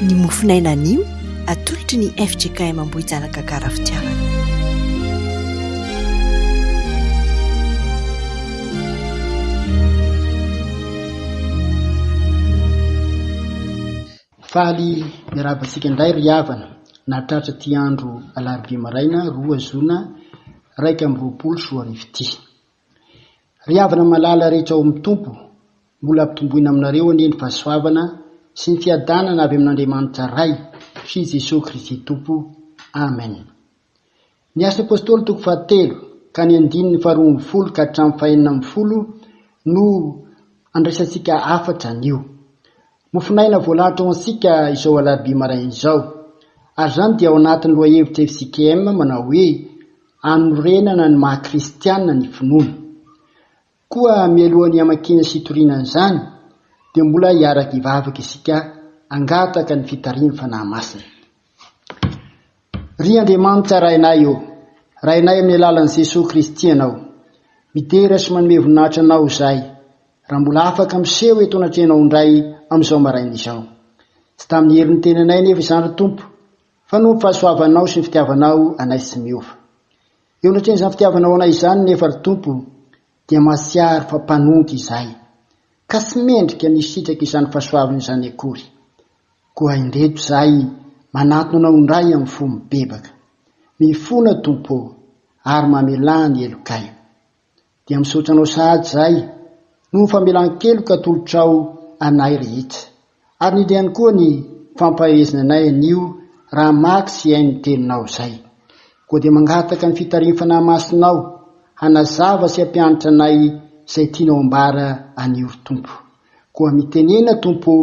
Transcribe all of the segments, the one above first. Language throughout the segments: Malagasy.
ny mofinaina anio atolotry ny FJKM Ambohijanaka Karafitiavana. Faly miarabantsika indray ry havana natratra ty andro alarobia maraina 2 Zona 2024 ry havana malala rehetra ao amin'ny tompo mbola ampitomboina aminareo anie ny fahasoavana sy ny fiadanana avy amin'Andriamanitra ray sy Jesosy Kristy tompo. Amen. Ny asa apôstôly toko 7 ka ny 9 ka hatramin'ny 4 no andraisantsika afatra anio. Mofinaina voalahatra ao ansika izao alarobia maraina izao. Ary zany dia ao anatin'ny lohahevitra FJKM manao hoe anorenana ny maha-kristianina ny finoana. Koa mialohan'ny hamakina sy torinana izany dia mbola hiaraka hivavaka isika angataka ny fitariana fanahy masina. Ry Andriamanitra rainay eo, rainay amin'ny alalan'i Jesosy Kristy ianao, midera sy manome voninahitra anao izay, raha mbola afaka miseho eto anatrenao indray amin'izao maraina izao. Tsy tamin'ny herin'ny tenanay nefa izany ry Tompo, fa no fahasoavanao sy ny fitiavanao anay sy miova. Eo anatren'izany fitiavanao anay izany nefa ry Tompo dia masiary fa mpanonty izay, ka tsy mendrika ny sitraka izany fahasoavana izany akory. Koa indreto izay manatona anao indray amin'ny fo mibebaka. Mifona Tompo ary mamelà ny elokay. Dia misaotra anao sahady izay no famelan-keloka atolotrao anay rehetra. Ary ny ihany koa ny fampahezana anay anio raha maky sy hainy ny teninao izay. Koa dia mangataka ny fitariana fanahy masinao hanazava sy hampianatra anay izay tianao ambara anio ry Tompo. Koa mitenena Tompo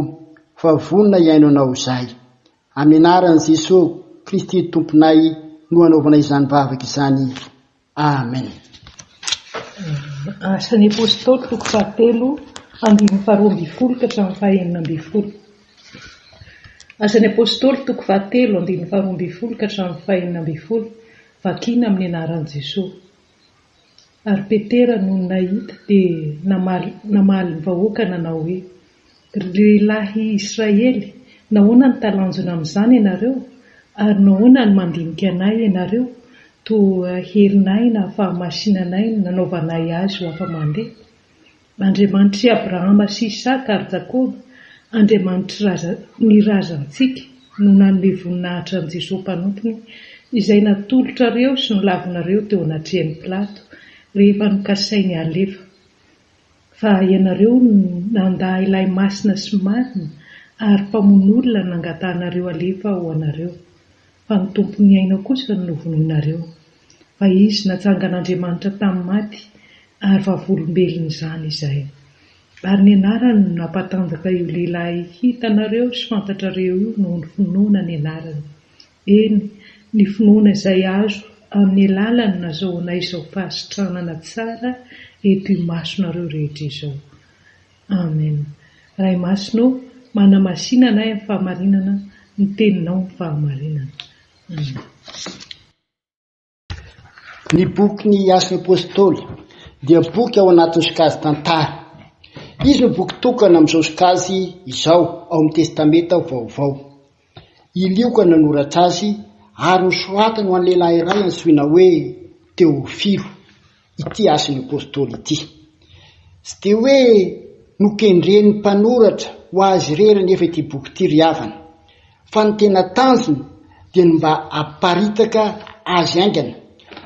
fa vonona iaino anao izay. Amin'ny anaran'i Jesosy Kristy Tomponay no anaovana izany vavaka izany. Amen. Asan'ny apôstôly toko 7 andininy 12 ka hatramin'ny 4. Asan'ny apôstôly toko 7 andininy 12 ka hatramin'ny 4 vakina amin'ny anaran'i Jesosy. Ary Petera no nahita dia namaly ny vahoaka nanao hoe, lehilahy Israely, nahoana ny talanjona amin'izany ianareo, ary nahoana ny mandinika anay ianareo, toa herinay na fahamasinanay nanaovanay azy ho afa-mandeha. Andriamanitry Abrahama sy Isaka ary Jakoba, Andriamanitry ny razantsika no nanome voninahitra an' Jesosy mpanompony, izay natolotra reo sy nilavinareo teo anatrehan'ny Pilato rehefa nokasainy alefa. Fa ianareo nandahy ilay masina sy marina ary mpamon'olona nangatahanareo alefa ho anareo. Fa ny tompony aina kosa no novonoinareo. Fa izy natsangan'Andriamanitra tamin'ny maty ary vavolombelona izany izay. Ary ny anarany no nampatanjaka io lehilahy hitanareo sy fantatrareo io no finoana ny anarany. Eny, ny finoana izay azo amin'ny alalany nazahoana izao fahasitranana tsara eto imasonareo rehetra izao. Amen. Ray masino, manamasina anay amin'ny fahamarinana, ny teninao ny fahamarinana. Amen. Ny boky ny Asan'ny Apôstôly dia boky ao anatin'ny sokazy tantara. Izy no boky tokana amin'izao sokazy izao ao amin'ny testameta vaovao. Ilioka nanoratra azy ary nosoratany ho an'ny lehilahy iray antsoina hoe Teofilo, ity Asan'ny Apôstôly ity. Tsy dia hoe nokendren'ny mpanoratra ho azy irery nefa ity boky ity ry havana, fa ny tena tanjony dia mba aparitaka azy aingana,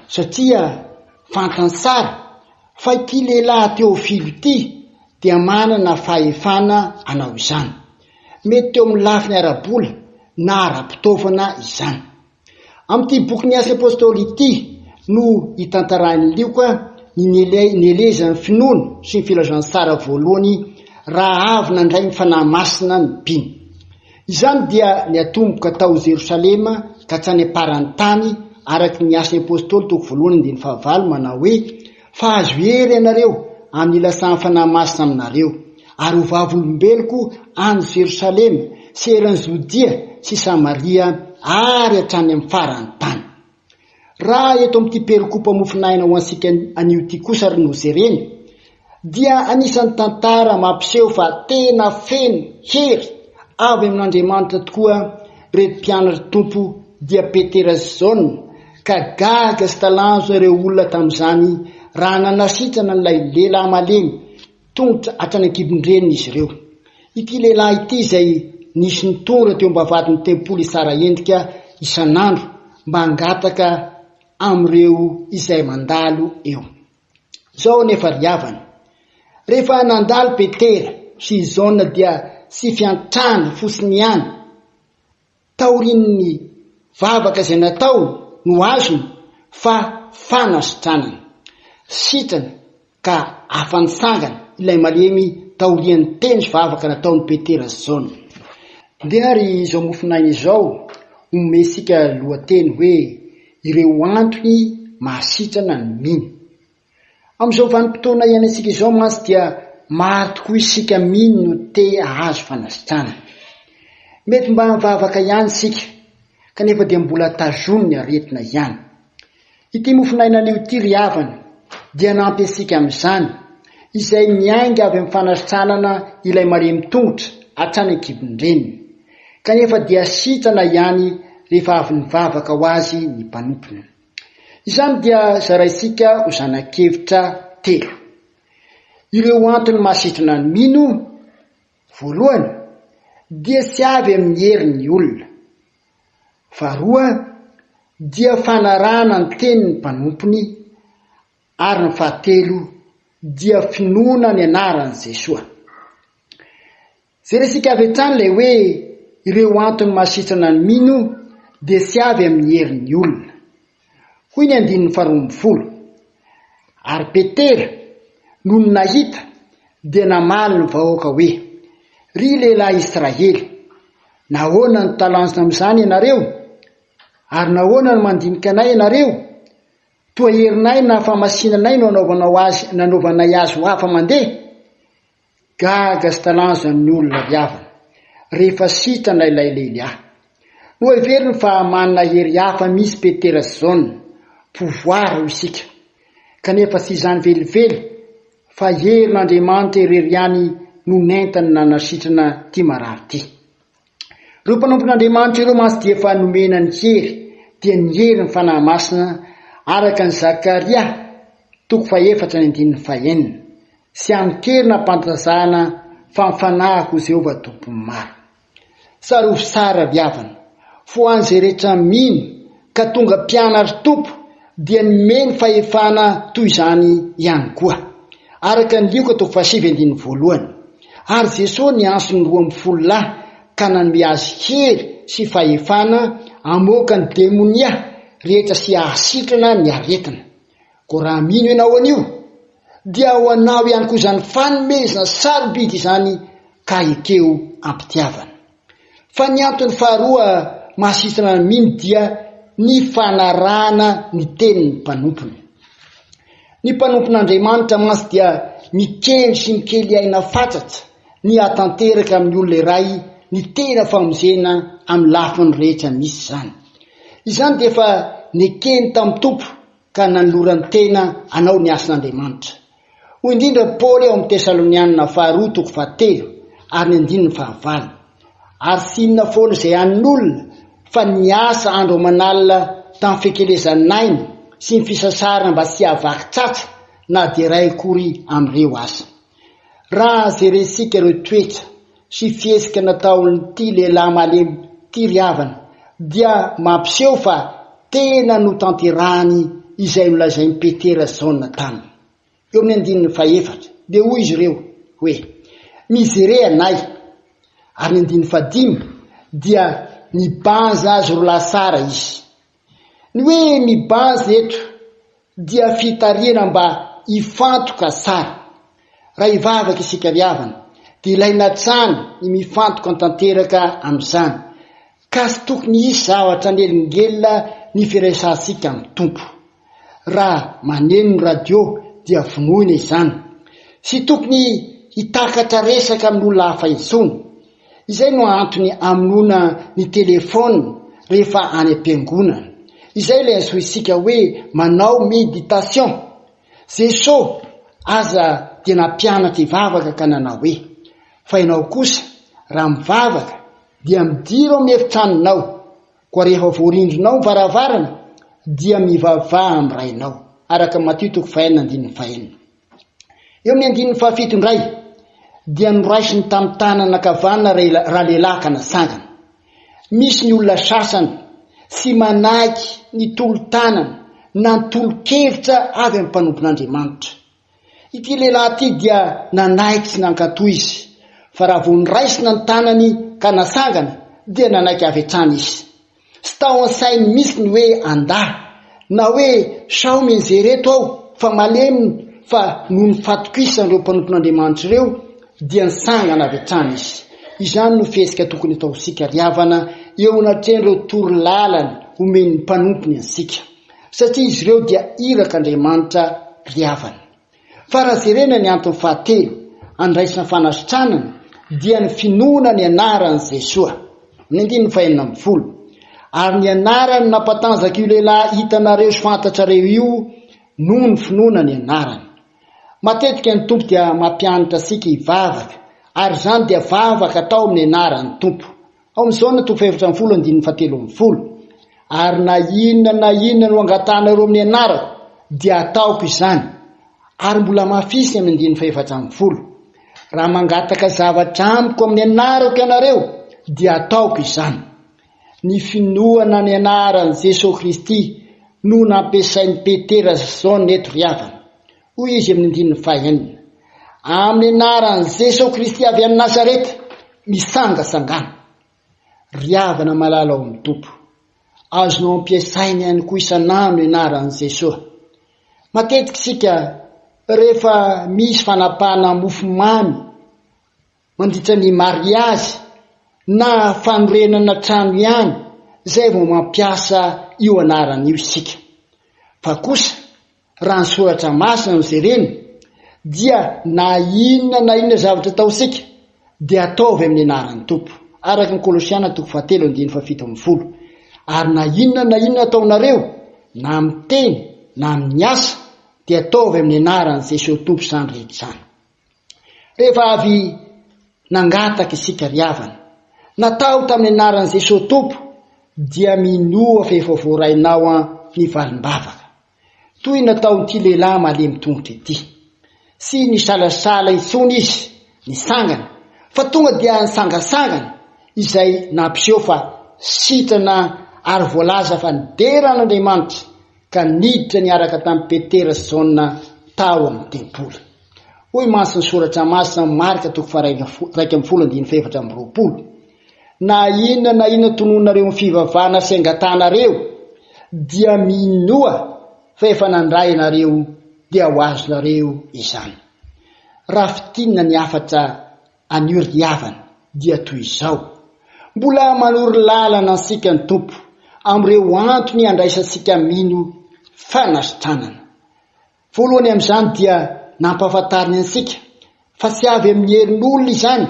satria fantany tsara fa ity lehilahy Teofilo ity dia manana fahefana anao izany. Mety teo amin'ny lafiny ara-bola na ara-pitaovana izany. Amin'ity boky ny Asan'ny Apôstôly ity no hitantarany lioka ny elezan'ny finoana sy ny filazantsara voalohany raha avy nandray ny fanahy masina ny mpino. Izany dia ny atomboka tao Jerosalema ka hatrany aparan'ny tany araka ny Asan'ny Apôstôly toko 1:5 manao hoe, fa azo hery ianareo amin'ny ilasan'ny fanahy masina aminareo, ary ho vavolombeloko any Jerosalema sy eran'ny Jodia sy Samaria ary hatrany amin'ny farany tany. Raha eto amin'ity perikopa mofinaina ho ansika anio ity kosa ry nojereny, dia anisan'ny tantara mampiseho fa tena feno hery avy amin'Andriamanitra tokoa reto mpianatra tompo dia Petera sy Jaune, ka gaga sy talanjo ireo olona tamin'izany raha nanasitrana n'ilay lehilahy malemy tongotra hatrany an-kibon-dreniny izy ireo. Ity lehilahy ity izay nisy nitongra teo am-bavahadin'ny tempolo Isara endrika isan'andro mba hangataka amin'ireo izay mandalo eo. Zao nefa riavana, rehefa nandalo Petera sy Jaune dia sy fiantrana fotsiny ihany, taorian'ny vavaka izay natao no azony fa fanasitranana, sitrana ka afantsangana ilay malemy taorian'ny teny sy vavaka nataon'ny Petera sy Jaune. Ndeha ary izao mofinaina izao omesika lohateny hoe ireo antony mahasitrana ny mino. Amin'izao vanim-potoana iainantsika izao mantsy dia maro tokoa isika mino no te ahazo fanasitrana. Mety mba mivavaka ihany sika kanefa dia mbola tazony ny aretina ihany. Ity mofinaina an'io ity riavana dia nampy asika amin'izany izay miainga avy amin'ny fanasitranana ilay malemy tongotra hatrany an-kibon-dreniny, kanefa dia sitrana ihany rehefa avy nivavaka ho azy ny mpanompony. Izany dia zaraisika ho zanak'hevitra telo. Ireo antony mahasitrana ny mino, voalohany dia tsy avy amin'ny herin'ny olona, faharoa dia fanarahana ny tenin'ny mpanompony, ary ny fahatelo dia finoana ny anaran'i Jesoa. Zeresika avy hatrany ilay hoe ireo antony mahasitrana ny mino dia tsy avy amin'ny herin'ny olona. Hoy ny 14, ary Petera no nahita dia namaly ny vahoaka hoe, ry lehilahy Israely, nahoana ny talanjona amin'izany ianareo? Ary nahoana ny mandinika anay ianareo? Toa herinay na famasinanay no nanaovanay azy ho hafa mandeha? Gaga sy talanjona amin'ny olona riavana rehefa sitrana ilay lehilahy. No heveriny fa manana hery hafa misy Petera sy Jaune, pouvoir ho isika, kanefa tsy izany velively fa herin'Andriamanitra irery ihany no nentany nanasitrana ty marary ty. Ireo mpanompon'Andriamanitra ireo mantsy dia efa nomena ny hery, dia ny hery ny fanahy masina araka ny Zakaria 4:9, sy ankerina ampantazana fa mifanahako Jehovah tompony maro. Sarovy tsara riavana, fo an'izay rehetra mino ka tonga mpianatra tompo dia nomeny fahefana toy izany ihany koa. Araka ny Lioka 7:1, ary Jesosy ny ansony 12 ka nanome azy hery sy fahefana amoaka ny demonia rehetra sy ahasitrana ny aretina. Ko raha mino ianao an'io dia ho anao ihany koa izany fanomezana sarobidy izany ka ekeo ampitiavana. Fa ny antony faharoa mahasitrana ny mino dia ny fanarahana ny tenin'ny mpanompony. Ny mpanompon'Andriamanitra mantsy dia mikely sy mikely aina fatratra ny atanteraka amin'ny olona iray ny tena famonjena amin'ny lafiny rehetra misy izany. Izany dia efa nekeny tamin'ny tompo ka nanolorany tena anao ny asan'Andriamanitra. Hoy indrindra Paoly ao amin'ny Tesalonianina 2:7 ary ny 9:9, ary tsy inona foana izay hanin'olona fa ny asa andro aman'alina tamin'ny fekelezanainy sy ny fisasarana mba tsy havaky tratra na dia ray akory amin'ireo asa. Raha jeresika ireo toetra sy fiesika nataon'ity lehilahy malemy ty riavana dia mampiseho fa tena no tanterahany izay nolazain'ny Petera sy Jaune taminy. Eo amin'ny 14 dia hoy izy ireo hoe, mizere anay. Ary ny 15 dia mibanza azy rola tsara izy. Ny hoe mibanza eto dia fitariana mba hifantoka tsara. Raha hivavaka isika riavana dia ilaina hatrany ny mifantoka tanteraka amin'izany, ka tsy tokony hisy zavatra nelingelina ny firesantsika amin'ny tompo. Raha maneno ny radio dia vonoina izany, sy tokony hitakatra resaka amin'olona hafa intsony. Izay no antony amonoana ny telefona rehefa any am-piangonana. Izay ilay azo isika hoe manao méditation. Jesosy aza dia nampianatra hivavaka ka nanao hoe, fa ianao kosa raha mivavaka dia midiro miefitranonao, koa rehefa voarindronao varavarana dia mivavaha amin'ny rainao, araka Matio 5:5. Eo amin'ny 5:7 indray dia noraisiny tamin'ny tanana ankavanana raha lehilahy ka nasangana. Misy ny olona sasany sy manaiky ny tolo-tanana na ny tolo-kevitra avy amin'ny mpanompon'Andriamanitra. Ity lehilahy ity dia nanaiky sy nankatoy izy, fa raha vo niraisina ny tanany ka nasangana dia nanaiky avy hatrany izy. Sy tao an-sainy misy ny hoe andà na hoe sao menjereto aho fa maleminy fa noho ny fatokisany ireo mpanompon'Andriamanitra ireo dia nisangana avy hatrany izy. Izany no fesika tokony ataosika riavana eo anatrehan'ireo tory lalana omen'ny mpanompony ansika, satria izy ireo dia irak'Andriamanitra riavana. Fa raha jerena ny antony fahatelo andraisana fanasitranana dia ny finoana ny anaran'i Jesosy. Ny 5:40. Ary ny anarany nampatanjaka io lehilahy hitanareo sy fantatrareo io noho ny finoana ny anarany. Matetika ny Tompo dia mampianatra asika hivavaka, ary zany dia vavaka atao amin'ny anaran'ny Tompo. Ao amin'izao na 4:13. Ary na inona no angatanareo amin'ny anarako dia ataoko izany. Ary mbola mafisy amin'ny 14. Raha mangataka zavatra amiko amin'ny anarako ianareo dia ataoko izany. Ny finoana ny anaran'i Jesosy Kristy no nampiasain'i Petera zao neto riavana. Hoy izy amin'ny 5:1. Amin'ny anaran'i Jesosy Kristy avy amin'ny Nazareta misangasangana. Riavana malala ao amin'ny Tompo. Azonao ampiasaina ihany koa isanandro ny anaran'i Jesosy. Matetika sika rehefa misy fanapahana mofomamy mandritra ny mariazy na fanorenana trano ihany, zay vao mampiasa io anarana io sika. Fa kosa raha ny soratra masina no jerena dia na inona zavatra ataosika dia ataovy amin'ny anaran'ny Tompo, araka ny Kolosiana 4:7. Ary na inona ataonareo na amin'ny teny na amin'ny asa dia ataovy amin'ny anaran'i Jesosy Tompo zany rehetra zany. Rehefa avy nangataka isika riavana natao tamin'ny anaran'i Jesosy Tompo dia minoa fa efa voarainao ny valim-bavaka, toy nataon'ity lehilahy malemy tongotra ity. Sy ny salasala intsony izy nisangana, fa tonga dia nisangasangana izay nampiseho fa sitrana ary voalaza fa nideran'Andriamanitra ka niditra niaraka tamin'ny Petera sy Jaona tao amin'ny tempoly. Hoy masiny soratra masina Marka 2:4. Na inona tononareo ny fivavahana sy angatanareo dia minoa fa efa nandray nareo dia ho azonareo izany. Raha fitinina ny afatra anio riavana dia toy izao: mbola manory lalana ansika ny Tompo amin'ireo antony andraisansika mino fanasitranana. Voalohany amin'izany dia nampahafantariny ansika fa tsy avy amin'ny herin'olona izany,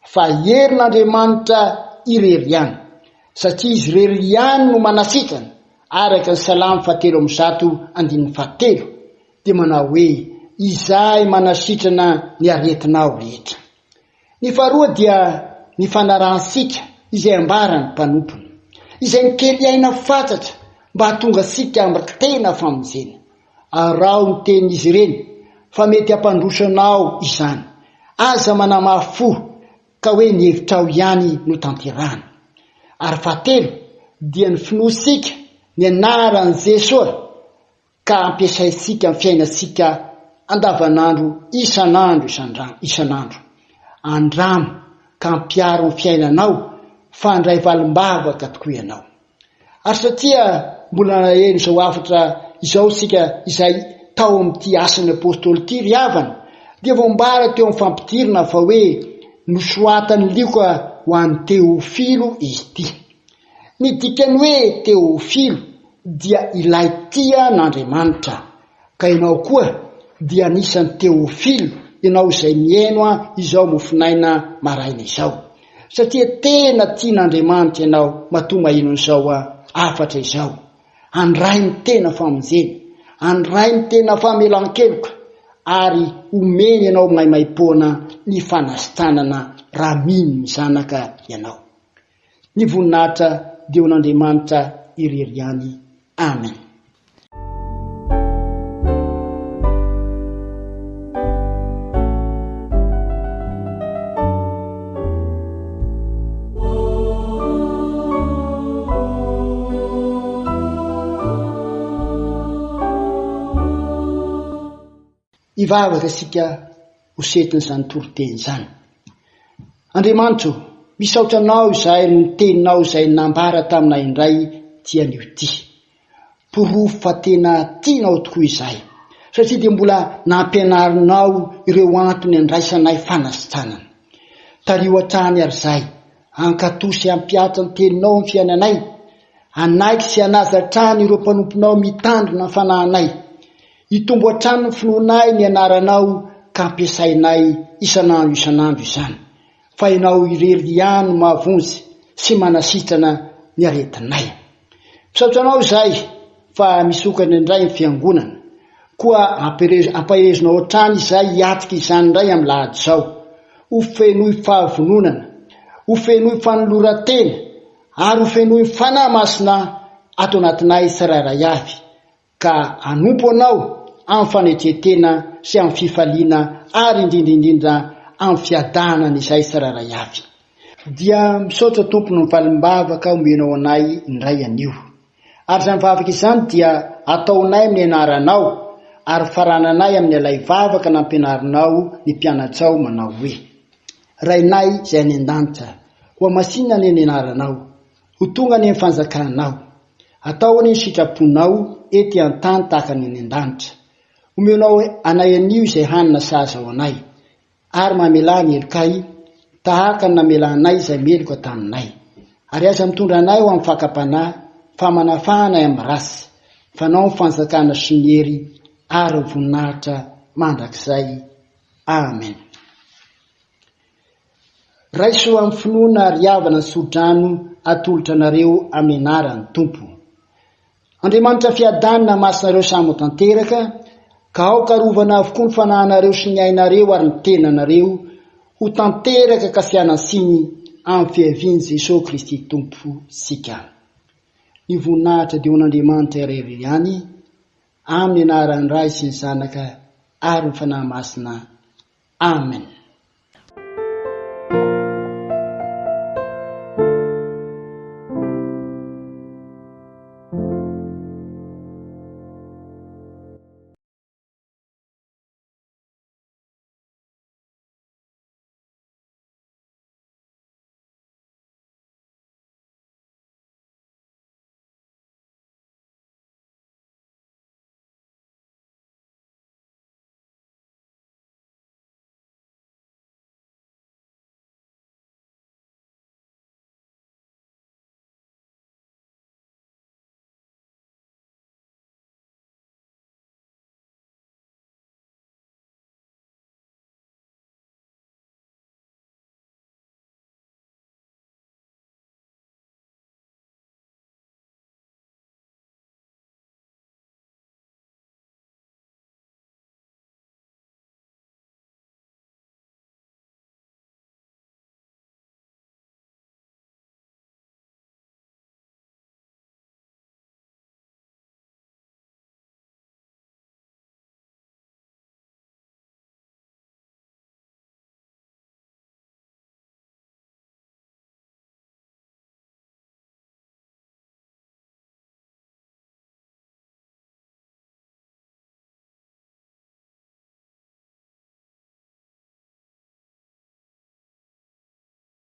fa herin'Andriamanitra irery ihany, satria izy irery ihany no manasitrana, araka ny Salamo 7:7 dia manao hoe izahay manasitrana ny aretinao rehetra. Ny faharoa dia ny fanaransika izay ambarany mpanompony, izay nikely aina fantatra mba hatonga sika amin'ny tena famonjena. Arao ny tenin'izy ireny fa mety hampandrosanao izany, aza manamafo ka hoe ny hevitrao ihany no tanterahana. Ary fahatelo dia ny finosika ny anaran'i Jesosy ka ampiasaitsika amin'ny fiainantsika andavanandro isanandro. Andramo ka ampiaro ny fiainanao fa andray valim-bavaka tokoa ianao. Ary satria mbola eno izao afatra izao sika izay tao amin'ity asan'ny apôstôly ity riavana, dia voambara teo amin'ny fampidirana fa hoe nosoatany lioka ho an'ny Teofilo izy ity. Ny dikany hoe Teofilo dia ilay tia n'Andriamanitra, ka ianao koa dia anisan'ny Teofilo, ianao izay mieno izao mofinaina maraina izao, satria tena tian'Andriamanitra ianao mahatonga maheno izao afatra izao. Andray ny tena famonjena, andray ny tena famelan-keloka, ary omeny ianao maimaipoana ny fanasitranana raha mino mizanaka ianao. ny voninahitra dia ho n'Andriamanitra irery ihany. Amen. Ivavaka sika ho setin'izany toriteny izany. Andriamanitra, misaotra anao izahay no teninao izay nambara taminay indray tian'io ty. Porofo fa tena tianao tokoa izahay, satria dia mbola nampianarinao ireo antony andraisanay fanasitranana. Tario hatrany ary izay, ankatosy ampiatra ny teninao amin'ny fiainanay, anaiky sy anaza hatrany ireo mpanomponao mitandrina ny fanahinay. Hitombo hatrany ny finoanay ny anaranao ka ampiasainay isanandro izany. Fa ianao irery ihany no mahavonjy sy manasitrana ny aretinay. Misaotra anao izahay fa misokatra indray ny fiangonana, koa ampaherezonao hatrany izay hiatrika izany indray amin'ny lahady izao. Ho fenoy fahavononana, ho fenoy fanoloran-tena, ary ho fenoy fanahy masina ato anatinay tsirairay avy. Ka anompo anao amin'ny fanetretena sy amin'ny fifaliana ary indrindra amin'ny fiadanana izay tsirairay avy. Dia misaotra tompony ny valimbavaka omenao anay indray anio. Ary izany vavaka izany dia ataonay amin'ny anaranao, ary farananay amin'ny alay vavaka nampianarinao ny mpianatrao manao hoe: Rainay izay any an-danitra, ho amasinina ny anaranao, ho tonga ny fanjakanao, atao ny sitraponao ety an-tany tahaka ny an-danitra. Omenao anay anio izay hanina saza ao anay, ary mamelà ny elokay tahaka ny namelanay izay meloka taminay. Ary aza mitondra anay ho amin'ny fakapanahy, famanafahana amin'ny rasy, fanao ny fanjakana sy ny hery ary ny voninahitra mandrakizay. Amen. Raiso amin'ny finoana ary havana ny sodrano atolotra anareo amin'ny anaran'ny Tompo. Andriamanitra fiadanina masinareo samy tanteraka, ka aoka rovana avokoa ny fanahinareo sy ny ainareo ary ny tenanareo ho tanteraka ka fianansiny amin'ny fiavian'i Jesosy Kristy Tompo sika. Ny voninahitra dia ho n'Andriamanitra irery ihany, amin'ny anaran'ny Ray sy ny Zanaka ary ny fanahy masina. Amen.